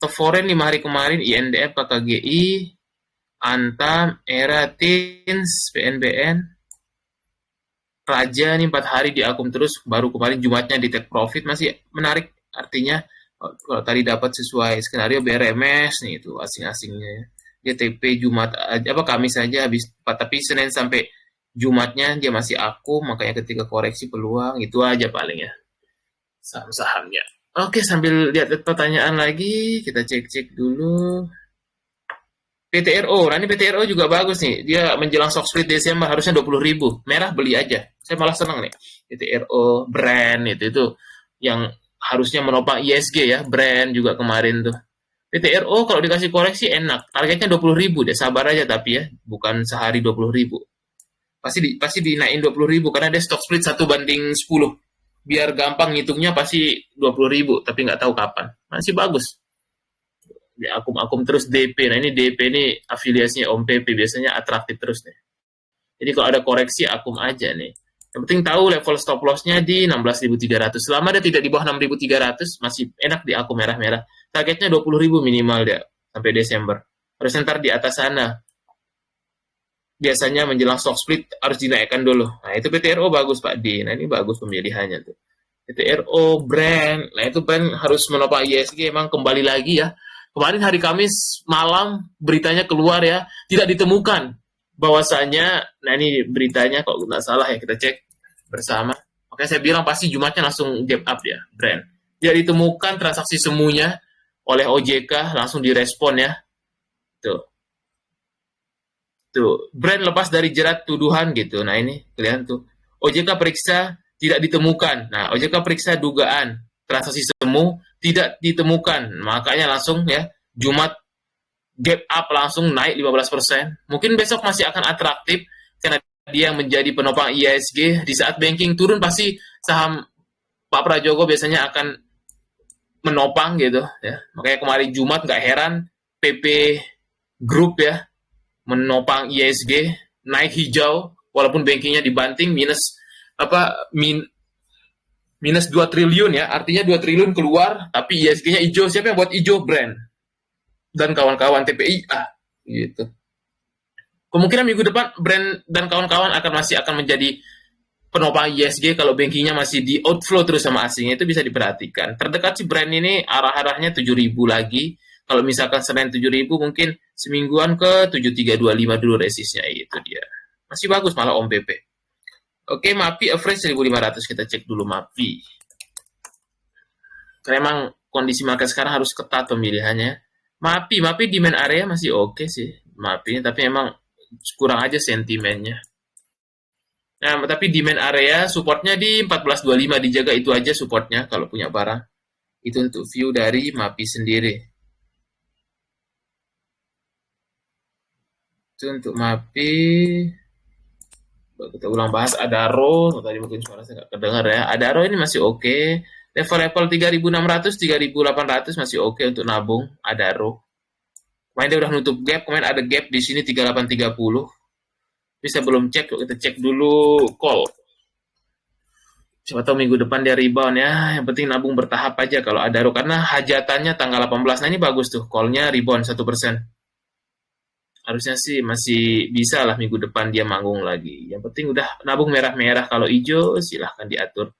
Foreign 5 hari kemarin, INDF, KKGI, Antam, Era, Teens, PNBN, Raja nih 4 hari di akum terus, baru kemarin Jumatnya di take profit, masih menarik, artinya kalau tadi dapat sesuai skenario BRMS nih itu asing-asingnya. Dia TP Jumat aja, Kamis aja habis, tapi Senin sampai Jumatnya dia masih akum, makanya ketika koreksi peluang, itu aja paling ya saham-sahamnya. Oke, sambil lihat pertanyaan lagi, kita cek-cek dulu. PTRO, nah ini PTRO juga bagus nih. Dia menjelang stock split Desember harusnya 20.000. Merah beli aja. Saya malah seneng nih. PTRO, brand itu yang harusnya menopang ISG ya. Brand juga kemarin tuh. PTRO kalau dikasih koreksi enak. Targetnya 20.000 deh. Sabar aja tapi ya. Bukan sehari 20.000. Pasti dinaikin 20.000 karena dia stock split 1:10. Biar gampang ngitungnya pasti 20.000. Tapi nggak tahu kapan. Masih bagus. Akum-akum terus DP. Nah ini DP ini afiliasinya Om PP biasanya atraktif terus nih. Jadi kalau ada koreksi akum aja nih. Yang penting tahu level stop loss-nya di 16.300. Selama dia tidak di bawah 6.300 masih enak di akum merah-merah. Targetnya 20.000 minimal dia sampai Desember. Harus ntar di atas sana. Biasanya menjelang stock split harus dinaikkan dulu. Nah itu PTRO bagus Pak D. Nah ini bagus pemilihannya tuh. PTRO brand. Nah itu brand harus menopang ISG emang kembali lagi ya. Kemarin hari Kamis malam beritanya keluar ya, tidak ditemukan bahwasanya, nah ini beritanya kok nggak salah ya, kita cek bersama. Makanya saya bilang pasti Jumatnya langsung gap up ya, brand. Tidak ditemukan transaksi semuanya oleh OJK, langsung direspon ya. Tuh. Tuh, brand lepas dari jerat tuduhan gitu. Nah, ini kelihatan tuh. OJK periksa tidak ditemukan. Nah, OJK periksa dugaan transaksi semu tidak ditemukan. Makanya langsung ya, Jumat gap up langsung naik 15%. Mungkin besok masih akan atraktif karena dia menjadi penopang IISG. Di saat banking turun pasti saham Pak Prajogo biasanya akan menopang gitu ya. Makanya kemarin Jumat nggak heran PP Group ya menopang IISG naik hijau walaupun bankingnya dibanting minus 2 triliun ya, artinya 2 triliun keluar tapi IISG-nya hijau. Siapa yang buat hijau? Brand dan kawan-kawan TPIA gitu. Kemungkinan minggu depan Brand dan kawan-kawan masih akan menjadi penopang IISG kalau bankingnya masih di outflow terus sama asing. Itu bisa diperhatikan. Terdekat si Brand ini arah-arahnya 7.000 lagi. Kalau misalkan Senin 7.000 mungkin semingguan ke 7325 dulu resistnya, itu dia. Masih bagus malah Om PP. Oke, MAPI average 1.500, kita cek dulu MAPI. Karena emang kondisi market sekarang harus ketat pemilihannya. MAPI demand area masih oke sih MAPI, tapi emang kurang aja sentimennya. Nah, tapi demand area supportnya di 14.25, dijaga itu aja supportnya kalau punya barang. Itu untuk view dari MAPI sendiri. Itu untuk MAPI. Kita ulang bahas Adaro. Tadi mungkin suara saya nggak kedengar ya. Adaro ini masih oke. Level-level 3.600, 3.800 masih oke untuk nabung Adaro. Kemarin dia udah nutup gap. Kemarin ada gap di sini 3830. Bisa belum cek, kita cek dulu call. Siapa tahu minggu depan dia rebound ya. Yang penting nabung bertahap aja kalau Adaro. Karena hajatannya tanggal 18. Nah ini bagus tuh. Call-nya rebound 1%. Harusnya sih masih bisa lah minggu depan dia manggung lagi. Yang penting udah nabung merah-merah. Kalau hijau silahkan diatur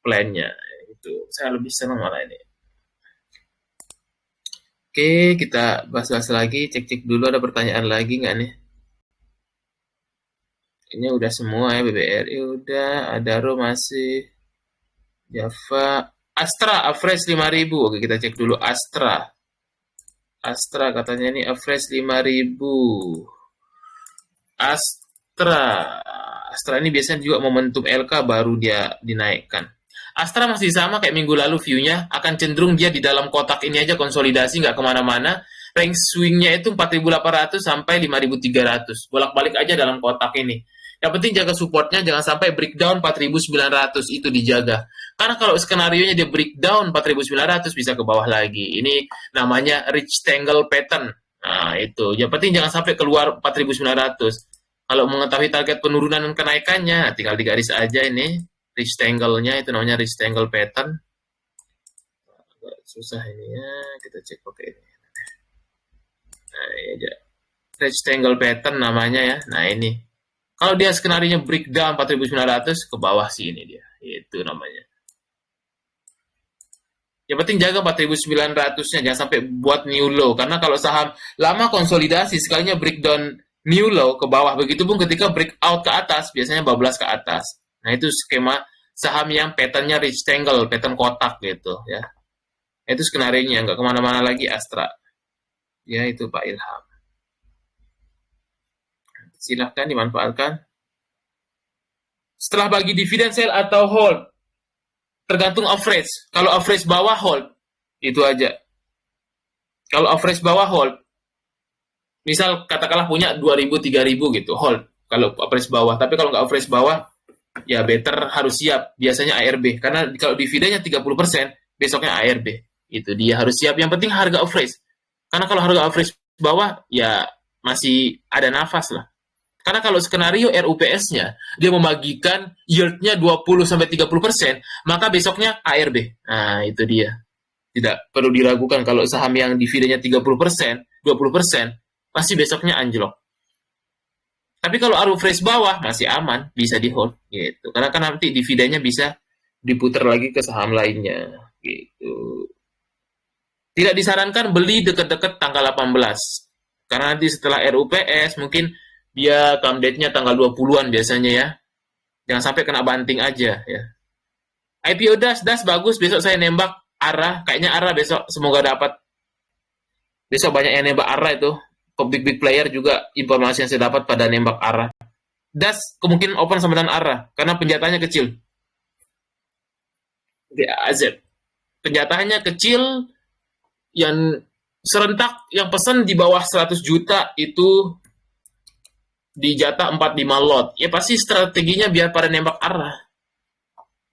plan-nya. Itu saya lebih senang malah ini. Oke, kita bahas-bahas lagi. Cek-cek dulu ada pertanyaan lagi nggak nih? Ini udah semua ya, BBRI udah, Adaro masih, Java, Astra average 5.000. Oke, kita cek dulu Astra. Astra katanya ini average 5.000. Astra ini biasanya juga momentum LK baru dia dinaikkan. Astra masih sama kayak minggu lalu view-nya, akan cenderung dia di dalam kotak ini aja konsolidasi, nggak kemana-mana. Range swing-nya itu 4.800 sampai 5.300. Bolak-balik aja dalam kotak ini. Yang penting jaga supportnya, jangan sampai breakdown 4.900, itu dijaga. Karena kalau skenario-nya dia breakdown 4.900 bisa ke bawah lagi. Ini namanya rectangle pattern. Nah, itu. Yang penting jangan sampai keluar 4.900. Kalau mengetahui target penurunan dan kenaikannya, tinggal digaris aja ini. Rectangle-nya itu namanya rectangle pattern. Agak susah ini ya, kita cek pakai ini. Nah, ini aja. Rectangle pattern namanya ya. Nah, ini. Kalau dia skenario breakdown 4.900 ke bawah sih ini dia. Itu namanya. Yang penting jaga 4.900-nya, jangan sampai buat new low. Karena kalau saham lama konsolidasi, sekalinya breakdown new low ke bawah. Begitupun ketika breakout ke atas, biasanya bablas ke atas. Nah, itu skema saham yang pattern-nya rectangle, pattern kotak gitu ya. Itu skenario-nya, nggak kemana-mana lagi Astra. Ya, itu Pak Ilham. Silahkan dimanfaatkan. Setelah bagi dividen sell atau hold, tergantung average. Kalau average bawah hold, itu aja. Kalau average bawah hold, misal katakanlah punya 2.000, 3.000 gitu, hold. Kalau average bawah, tapi kalau nggak average bawah, ya better harus siap. Biasanya ARB, karena kalau dividennya 30%, besoknya ARB. Itu dia harus siap. Yang penting harga average. Karena kalau harga average bawah, ya masih ada nafas lah. Karena kalau skenario RUPS-nya, dia membagikan yield-nya 20-30%, maka besoknya ARB. Nah, itu dia. Tidak perlu diragukan kalau saham yang dividennya 30%, 20%, pasti besoknya anjlok. Tapi kalau average bawah, masih aman, bisa di-hold. Gitu. Karena kan nanti dividennya bisa diputar lagi ke saham lainnya. Gitu. Tidak disarankan beli dekat-dekat tanggal 18. Karena nanti setelah RUPS, mungkin dia come date-nya tanggal 20-an biasanya ya. Jangan sampai kena banting aja ya. IPO Das bagus, besok saya nembak arah, kayaknya arah besok semoga dapat. Besok banyak yang nembak arah itu. big player juga informasi yang saya dapat pada nembak arah. Das kemungkinan open sama dengan arah karena penjatahannya kecil. DAZ. Penjatahannya kecil, yang serentak yang pesan di bawah 100 juta itu dijatah 45 lot. Ya pasti strateginya biar pada nembak arah.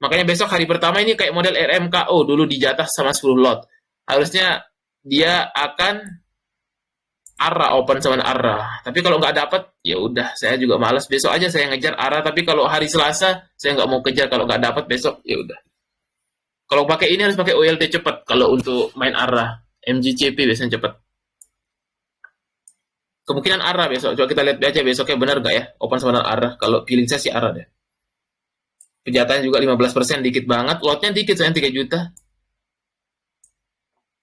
Makanya besok hari pertama ini kayak model RMKO dulu dijatah sama 10 lot. Harusnya dia akan arah open sama arah. Tapi kalau nggak dapat, ya udah. Saya juga malas. Besok aja saya ngejar arah. Tapi kalau hari Selasa saya nggak mau kejar. Kalau nggak dapat besok, ya udah. Kalau pakai ini harus pakai OLT cepat. Kalau untuk main arah, MGCP biasanya cepat. Kemungkinan arah besok. Coba kita lihat aja besoknya benar nggak ya open sama arah. Kalau feeling saya sih arah deh. Penjatahannya juga 15%, dikit banget. Lotnya dikit, sayang 3 juta.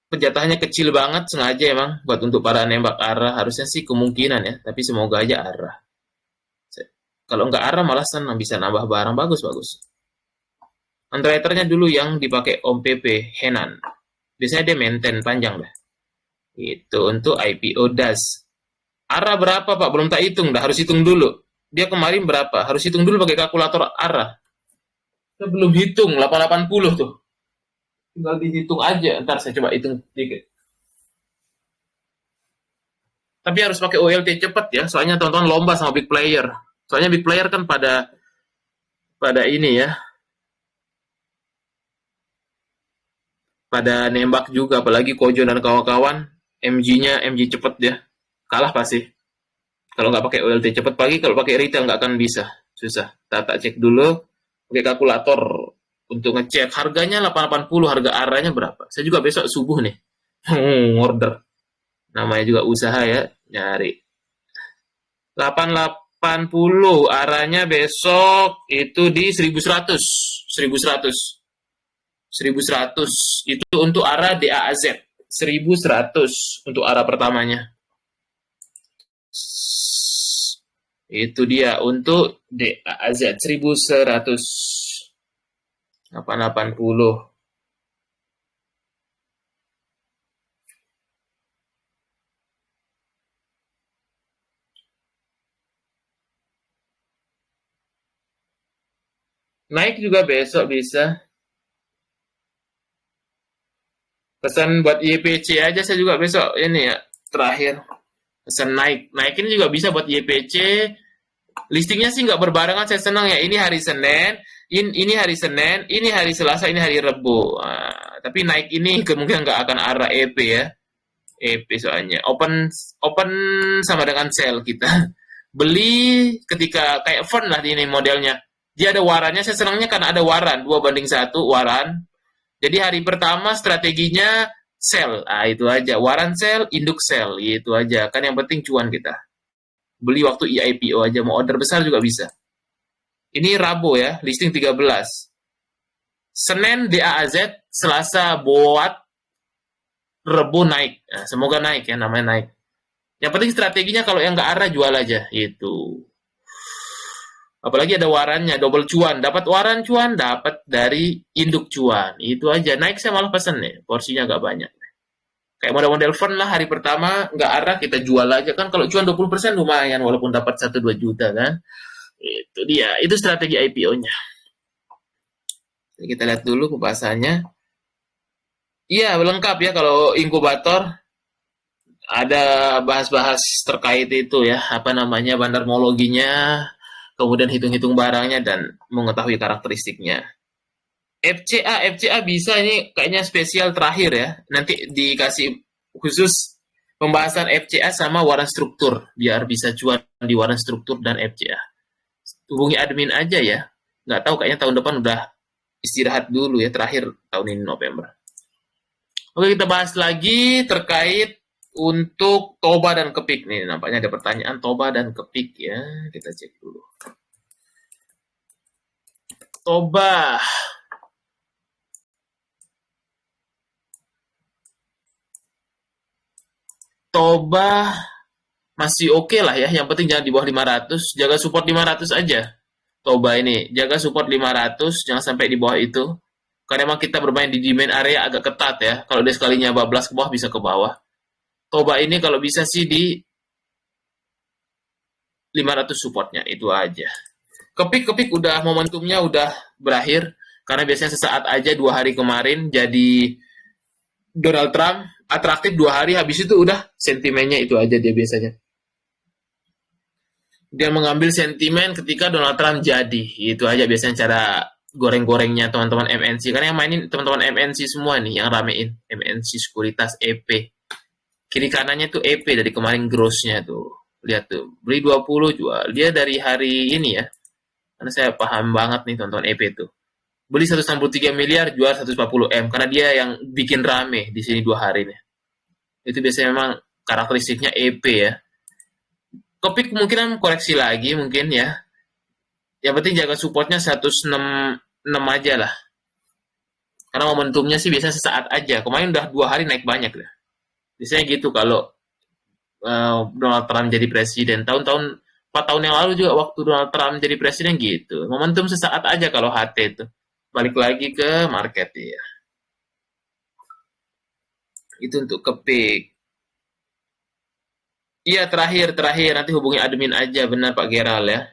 Penjatahannya kecil banget, sengaja emang buat untuk para nembak arah. Harusnya sih kemungkinan ya, tapi semoga aja arah. Kalau nggak arah malah senang, bisa nambah barang, bagus-bagus. Underwriternya dulu yang dipakai Om PP, Henan. Biasanya dia maintain panjang dah. Itu untuk IPO DAS. Arah berapa Pak? Belum tak hitung dah, harus hitung dulu. Dia kemarin berapa? Harus hitung dulu pakai kalkulator arah. Kita belum hitung, 880 tuh. Tinggal dihitung aja, ntar saya coba hitung dikit. Tapi harus pakai OLT cepet ya, soalnya tonton lomba sama big player. Soalnya big player kan pada ini ya, pada nembak juga, apalagi Kojo dan kawan-kawan. MG cepet ya, kalah pasti. Kalau nggak pakai OLT cepet pagi, kalau pakai retail nggak akan bisa, susah. Tak cek dulu, pakai kalkulator. Untuk ngecek harganya 880, harga arahnya berapa. Saya juga besok subuh nih order. Namanya juga usaha ya, nyari. 880 arahnya besok itu di 1100. 1100 itu untuk arah DAZ. 1100 untuk arah pertamanya. Itu dia untuk DAZ 1100. 880. Naik juga besok bisa. Pesan buat YPC aja saya juga besok ini ya, terakhir. Pesan naik. Naikin juga bisa buat YPC. Listingnya sih nggak berbarengan, saya senang ya. Ini hari Senin, ini hari Senin, ini hari Selasa, ini hari Rabu. Tapi naik ini kemungkinan nggak akan arah EP ya. EP soalnya. Open sama dengan sell kita. Beli ketika kayak fund lah ini modelnya. Dia ada warannya, saya senangnya karena ada waran. 2:1 waran. Jadi hari pertama strateginya sell. Itu aja. Waran sell, induk sell. Itu aja. Kan yang penting cuan kita. Beli waktu IPO aja, mau order besar juga bisa. Ini Rabu ya, listing 13. Senin DAZ, Selasa buat, Rabu naik. Nah, semoga naik ya, namanya naik. Yang penting strateginya kalau yang nggak arah jual aja, itu. Apalagi ada warannya, double cuan. Dapat waran cuan, dapat dari induk cuan. Itu aja. Naik saya malah pesen nih, porsinya nggak banyak. Kayak model-model fund lah, hari pertama nggak arah kita jual aja kan. Kalau cuan 20% lumayan walaupun dapat 1-2 juta kan. Itu dia, itu strategi IPO-nya. Kita lihat dulu pembahasannya. Iya, lengkap ya kalau inkubator. Ada bahas-bahas terkait itu ya, apa namanya, bandarmologinya, kemudian hitung-hitung barangnya dan mengetahui karakteristiknya. FCA bisa, ini kayaknya spesial terakhir ya. Nanti dikasih khusus pembahasan FCA sama waran struktur biar bisa cuan di waran struktur dan FCA. Hubungi admin aja ya. Nggak tahu kayaknya tahun depan udah istirahat dulu ya, terakhir tahun ini November. Oke, kita bahas lagi terkait untuk Toba dan Kepik nih. Nampaknya ada pertanyaan Toba dan Kepik ya. Kita cek dulu. Toba. Toba masih oke lah ya, yang penting jangan di bawah 500, jaga support 500 aja. Toba ini, jaga support 500, jangan sampai di bawah itu. Karena emang kita bermain di demand area agak ketat ya, kalau dia sekalinya bablas ke bawah bisa ke bawah. Toba ini kalau bisa sih di 500 supportnya, itu aja. Kepik udah momentumnya udah berakhir, karena biasanya sesaat aja 2 hari kemarin jadi Donald Trump atraktif 2 hari, habis itu udah sentimennya itu aja dia biasanya. Dia mengambil sentimen ketika Donald Trump jadi, itu aja biasanya cara goreng-gorengnya teman-teman MNC. Karena yang mainin teman-teman MNC semua nih, yang ramein MNC Sekuritas EP. Kiri kanannya tuh EP dari kemarin grossnya tuh. Lihat tuh, beli 20 jual. Dia dari hari ini ya. Karena saya paham banget nih teman-teman EP tuh. Beli 163 miliar, jual 140 M. Karena dia yang bikin rame di sini 2 hari nih. Itu biasanya memang karakteristiknya EP ya. Kopik kemungkinan koreksi lagi mungkin ya. Yang penting jaga supportnya 106 aja lah. Karena momentumnya sih biasanya sesaat aja. Kemarin udah 2 hari naik banyak deh. Biasanya gitu kalau Donald Trump jadi presiden. Tahun-tahun 4 tahun yang lalu juga waktu Donald Trump jadi presiden gitu. Momentum sesaat aja kalau HT itu. Balik lagi ke market ya. Itu untuk kepik. Iya terakhir nanti hubungi admin aja, benar Pak Geral ya.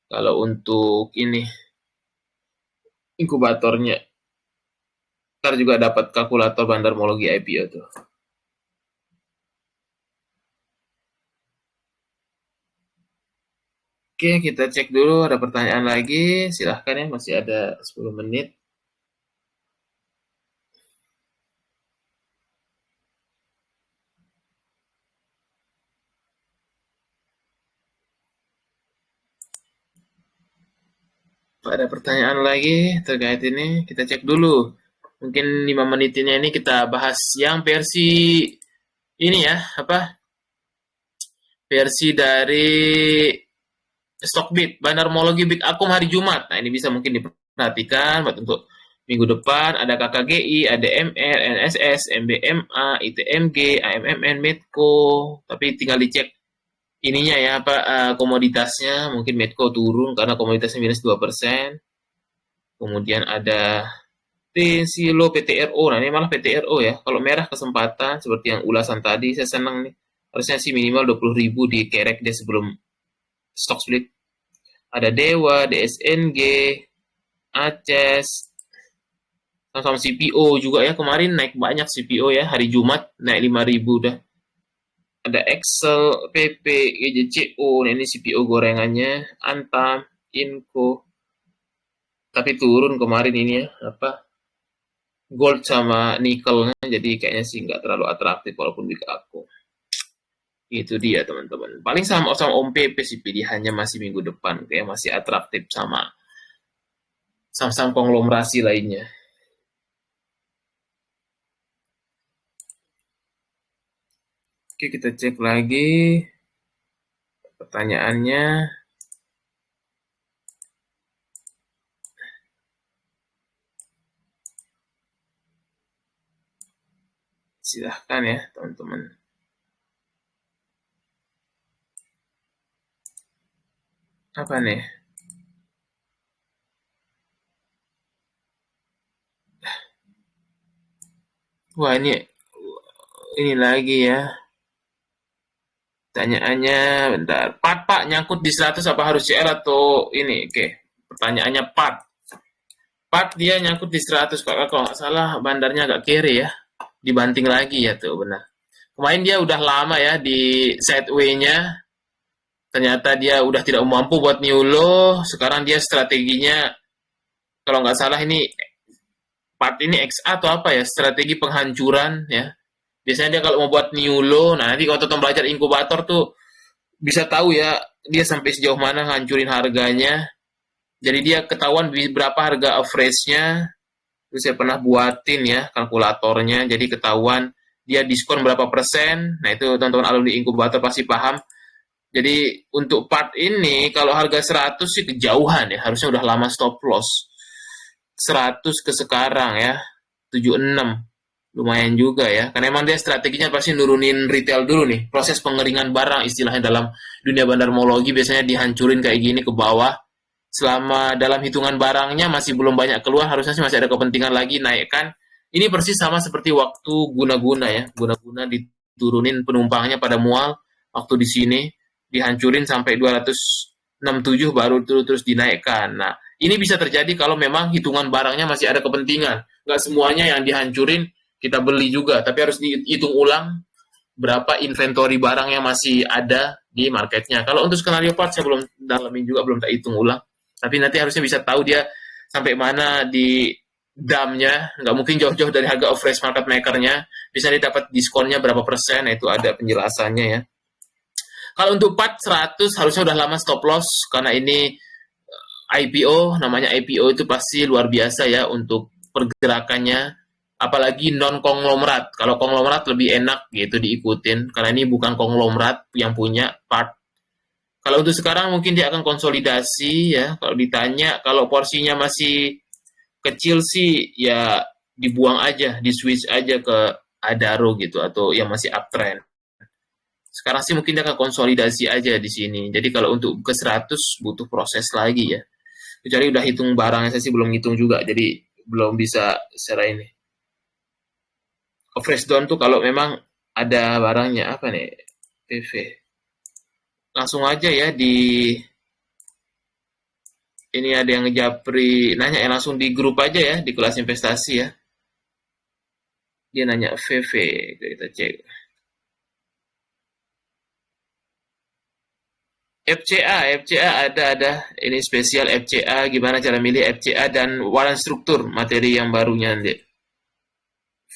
Kalau untuk ini inkubatornya, ntar juga dapat kalkulator bandarmologi IPO tuh. Oke, kita cek dulu ada pertanyaan lagi. Silahkan ya, masih ada 10 menit. Ada pertanyaan lagi terkait ini, kita cek dulu. Mungkin 5 menitnya ini kita bahas yang versi ini ya, apa? Versi dari Stockbit, bandarmologi Bit Akum hari Jumat. Nah, ini bisa mungkin diperhatikan buat untuk minggu depan. Ada KKGI, ada MR, NSS, MBMA, ITMG, AMMN, Medco. Tapi tinggal dicek ininya ya, apa komoditasnya. Mungkin Medco turun karena komoditasnya minus 2%. Kemudian ada Silo PTRO. Nah, ini malah PTRO ya. Kalau merah kesempatan seperti yang ulasan tadi, saya senang nih. Harusnya sih minimal 20.000 dikerek deh sebelum stock split. Ada Dewa, DSNG, Aces, sama CPO juga ya. Kemarin naik banyak CPO ya. Hari Jumat naik 5.000 dah. Ada Excel, PP, EJCO. Nah, ini CPO gorengannya. Antam, Inco. Tapi turun kemarin ini ya. Apa? Gold sama nikelnya. Jadi kayaknya sih nggak terlalu atraktif walaupun di aku. Itu dia teman-teman. Paling sama Om PP sih pilihannya masih minggu depan. Kayak masih atraktif sama saham-saham konglomerasi lainnya. Oke, kita cek lagi pertanyaannya. Silahkan ya teman-teman. Apa nih? Wah, ini lagi ya. Pertanyaannya bentar. Pak nyangkut di 100 apa harus CL atau ini? Oke. Pertanyaannya Pat dia nyangkut di 100 kalau nggak salah bandarnya agak kiri ya. Dibanting lagi ya tuh benar. Kemarin dia udah lama ya di sideway-nya. Ternyata dia udah tidak mampu buat new low. Sekarang dia strateginya kalau nggak salah ini part ini XA atau apa ya, strategi penghancuran ya. Biasanya dia kalau mau buat new low, nah nanti kalau tonton belajar inkubator tuh bisa tahu ya dia sampai sejauh mana hancurin harganya. Jadi dia ketahuan berapa harga average-nya. Terus saya pernah buatin ya kalkulatornya, jadi ketahuan dia diskon berapa persen. Nah itu teman-teman alumni inkubator pasti paham. Jadi untuk part ini kalau harga 100 sih kejauhan ya, harusnya udah lama stop loss. 100 ke sekarang ya, 76. Lumayan juga ya, karena emang dia strateginya pasti nurunin retail dulu nih. Proses pengeringan barang istilahnya dalam dunia bandarmologi biasanya dihancurin kayak gini ke bawah. Selama dalam hitungan barangnya masih belum banyak keluar, harusnya sih masih ada kepentingan lagi naikkan. Ini persis sama seperti waktu guna-guna ya. Guna-guna diturunin penumpangnya pada mual waktu di sini. dihancurin sampai 267 baru terus dinaikkan. Nah, ini bisa terjadi kalau memang hitungan barangnya masih ada kepentingan. Nggak semuanya yang dihancurin kita beli juga, tapi harus dihitung ulang berapa inventory barang yang masih ada di marketnya. Kalau untuk skenario part saya belum dalamin juga, belum tak hitung ulang. Tapi nanti harusnya bisa tahu dia sampai mana di damnya, nggak mungkin jauh-jauh dari harga average market makernya, bisa didapat diskonnya berapa persen, nah itu ada penjelasannya ya. Kalau untuk part 100 harusnya udah lama stop loss, karena ini IPO, namanya IPO itu pasti luar biasa ya untuk pergerakannya, apalagi non konglomerat. Kalau konglomerat lebih enak gitu diikutin, karena ini bukan konglomerat yang punya part. Kalau untuk sekarang mungkin dia akan konsolidasi ya. Kalau ditanya, kalau porsinya masih kecil sih ya dibuang aja, di switch aja ke Adaro gitu atau yang masih uptrend. Sekarang sih mungkin dia akan konsolidasi aja di sini. Jadi kalau untuk ke 100 butuh proses lagi ya. Kecuali udah hitung barangnya, saya sih belum hitung juga, jadi belum bisa secara ini. Fresh down tuh kalau memang ada barangnya apa nih, PV. Langsung aja ya di ini ada yang ngejapri, nanya ya langsung di grup aja ya di kelas investasi ya. Dia nanya VV, kita cek. FCA ada ini spesial FCA, gimana cara milih FCA dan waran struktur materi yang barunya nanti.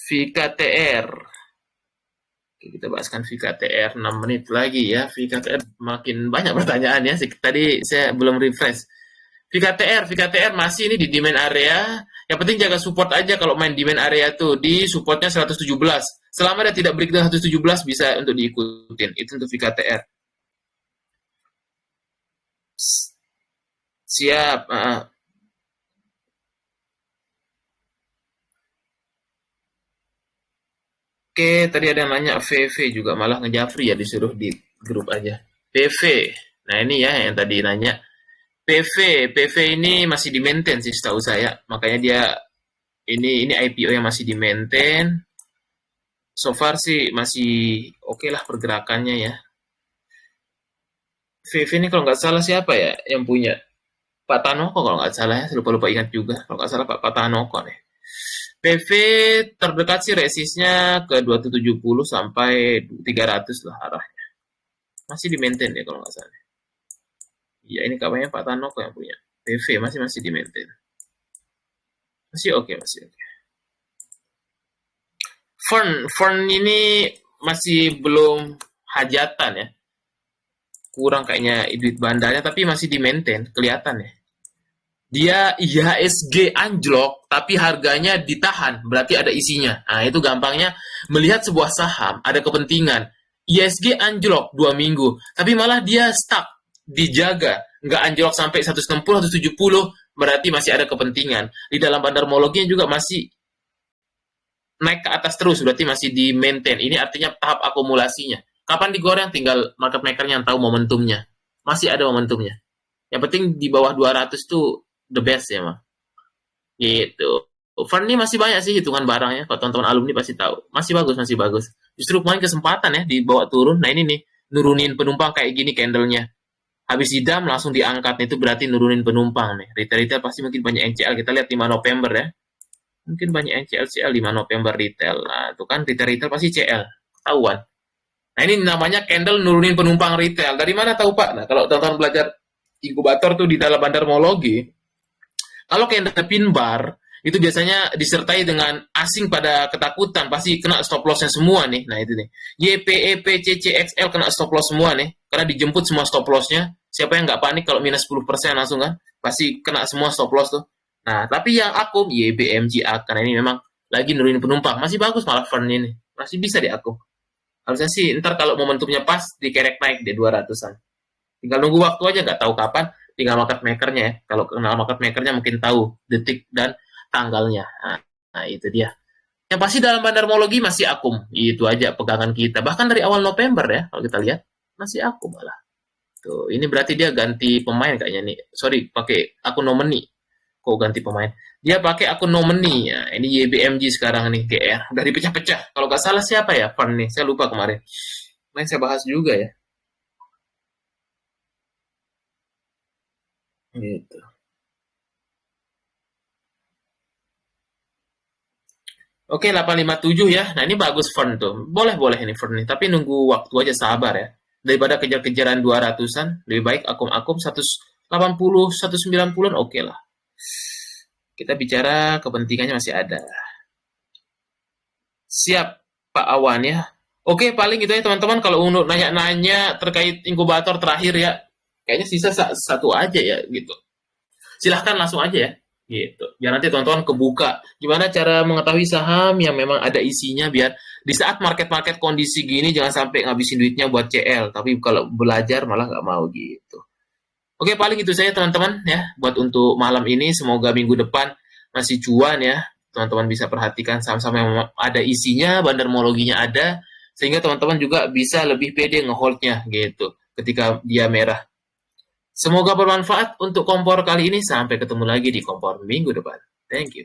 VKTR. Oke, kita bahaskan VKTR 6 menit lagi ya. VKTR makin banyak pertanyaan ya. Tadi saya belum refresh. VKTR masih ini di demand area. Yang penting jaga support aja kalau main demand area tuh. Di supportnya 117. Selama dia tidak breakdown 117 bisa untuk diikutin. Itu untuk VKTR. Siap. Oke, tadi ada yang nanya VV juga, malah ngejafri ya disuruh di grup aja. PV. Nah, ini ya yang tadi nanya. PV ini masih di maintain sih setahu saya. Makanya dia ini IPO yang masih di maintain. So far sih masih oke lah pergerakannya ya. VV ini kalau nggak salah siapa ya yang punya? Pak Tanoko kalau nggak salah ya. Saya lupa ingat juga. Kalau nggak salah Pak Tanoko nih. PV terdekat sih resistnya ke 270 sampai 300 lah arahnya. Masih di maintain ya kalau nggak salah. Iya, ini kabarnya Pak Tanoko yang punya. PV masih di maintain. Masih oke. Fern ini masih belum hajatan ya. Kurang kayaknya duit bandarnya, tapi masih di maintain, kelihatan ya. Dia IHSG anjlok, tapi harganya ditahan, berarti ada isinya. Nah, itu gampangnya melihat sebuah saham, ada kepentingan. IHSG anjlok 2 minggu, tapi malah dia stuck, dijaga. Nggak anjlok sampai 160, 170, berarti masih ada kepentingan. Di dalam bandarmologinya juga masih naik ke atas terus, berarti masih di maintain. Ini artinya tahap akumulasinya. Kapan digoreng? Tinggal market maker yang tahu momentumnya. Masih ada momentumnya. Yang penting di bawah 200 tuh the best ya, mah. Gitu. Fund ini masih banyak sih hitungan barangnya. Kalau teman-teman alumni pasti tahu. Masih bagus. Justru kemarin kesempatan ya dibawa turun. Nah ini nih, nurunin penumpang kayak gini candle-nya. Habis didam langsung diangkat. Itu berarti nurunin penumpang nih. Retail pasti mungkin banyak NCL. Kita lihat 5 November ya. Mungkin banyak NCL 5 November retail. Nah, itu kan retail pasti CL. Ketahuan. Nah, ini namanya candle nurunin penumpang retail. Dari mana tahu Pak? Nah, kalau teman-teman belajar inkubator tuh di dalam bandarmologi, kalau candle pin bar, itu biasanya disertai dengan asing pada ketakutan, pasti kena stop loss-nya semua nih. Nah, itu nih. YP, EP, CC, XL kena stop loss semua nih. Karena dijemput semua stop loss-nya. Siapa yang nggak panik kalau minus 10% langsung kan? Pasti kena semua stop loss tuh. Nah, tapi yang akum, YBMG, karena ini memang lagi nurunin penumpang. Masih bagus malah fund ini. Masih bisa diakum. Harusnya sih ntar kalau momentumnya pas dikerek naik di 200-an. Tinggal nunggu waktu aja, nggak tahu kapan, tinggal market makernya ya. Kalau kenal market makernya mungkin tahu detik dan tanggalnya. Nah itu dia. Yang pasti dalam bandarmologi masih akum. Itu aja pegangan kita. Bahkan dari awal November ya, kalau kita lihat masih akum malah. Tuh, ini berarti dia ganti pemain kayaknya nih. Sorry, pakai akun nomini. Kok ganti pemain? Dia pakai akun nomini ya. Ini YBMG sekarang nih GR. Udah dipecah-pecah. Kalau nggak salah siapa ya fund nih? Saya lupa kemarin. Saya bahas juga ya. Gitu. Oke, 857 ya. Nah, ini bagus Fern tuh. Boleh-boleh ini Fern nih, tapi nunggu waktu aja sabar ya. Daripada kejar-kejaran 200-an, lebih baik akum-akum 180, 190-an oke lah. Kita bicara kepentingannya masih ada. Siap, Pak Awan ya. Oke, paling gitu ya teman-teman. Kalau untuk nanya-nanya terkait inkubator terakhir ya, kayaknya sisa satu aja ya gitu. Silahkan langsung aja ya. Gitu. Biar nanti teman-teman kebuka. Gimana cara mengetahui saham yang memang ada isinya biar di saat market-market kondisi gini jangan sampai ngabisin duitnya buat CL. Tapi kalau belajar malah nggak mau gitu. Oke, paling itu saya teman-teman ya. Buat untuk malam ini, semoga minggu depan masih cuan ya. Teman-teman bisa perhatikan saham-saham yang ada isinya, bandarmologinya ada, sehingga teman-teman juga bisa lebih pede ngeholdnya gitu ketika dia merah. Semoga bermanfaat untuk kompor kali ini. Sampai ketemu lagi di kompor minggu depan. Thank you.